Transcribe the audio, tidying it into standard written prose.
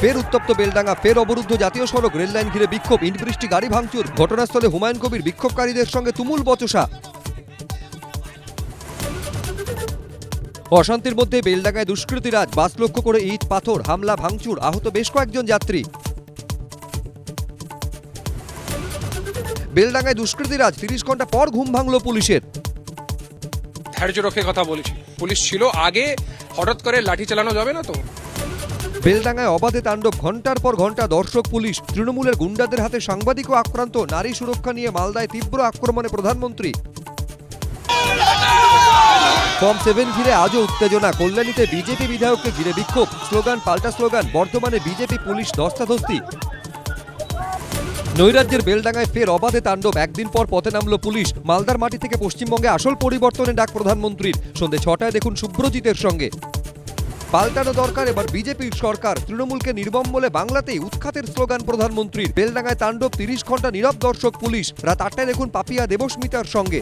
ফের উত্তপ্ত বেলডাঙ্গা, ফের অবরুদ্ধ জাতীয় সড়ক, রেললাইন ঘিরে বিক্ষোভ, ইট বৃষ্টি, গাড়ি ভাঙচুর। ঘটনাস্থলে হুমায়ুন কবির, বিক্ষোভকারীদের সঙ্গে তুমুল বচসা। অশান্তির মধ্যে বেলডাঙ্গায় দুষ্কৃতীরাজ, বাস লক্ষ্য করে ইট পাথর, হামলা ভাঙচুর, আহত বেশ কয়েকজন যাত্রী। বেলডাঙ্গায় দুষ্কৃতীরাজ, 30 ঘন্টা পর ঘুম ভাঙল পুলিশের। ধৈর্য রক্ষে কথা বলেছি, পুলিশ ছিল আগে, হঠাৎ করে লাঠি চালানো যাবে না তো। বেলডাঙ্গায় অবাধে তাণ্ডব, ঘন্টার পর ঘন্টা দর্শক পুলিশ, তৃণমূলের গুন্ডাদের হাতে সাংবাদিকও আক্রান্ত। নারী সুরক্ষা নিয়ে মালদায় তীব্র আক্রমণে প্রধানমন্ত্রী। ফর্ম 7 ঘিরে আজও উত্তেজনা, কল্যাণীতে বিজেপি বিধায়ককে ঘিরে বিক্ষোভ, স্লোগান পাল্টা স্লোগান, বর্ধমানে বিজেপি পুলিশ ধস্তাধস্তি। নৈরাজ্যের বেলডাঙ্গায় ফের অবাধে তাণ্ডব, একদিন পর পথে নামল পুলিশ। মালদার মাটি থেকে পশ্চিমবঙ্গে আসল পরিবর্তনের ডাক প্রধানমন্ত্রীর। সন্ধ্যে 6টায় দেখুন শুভ্রজিতের সঙ্গে। পাল্টানো দরকার এবার বিজেপির সরকার, তৃণমূলকে নির্মম বলে বাংলাতেই উৎখাতের স্লোগান প্রধানমন্ত্রীর। বেলডাঙ্গায় তাণ্ডব, 30 ঘন্টা নীরব দর্শক পুলিশ। রাত 8টায় দেখুন পাপিয়া দেবস্মিতার সঙ্গে।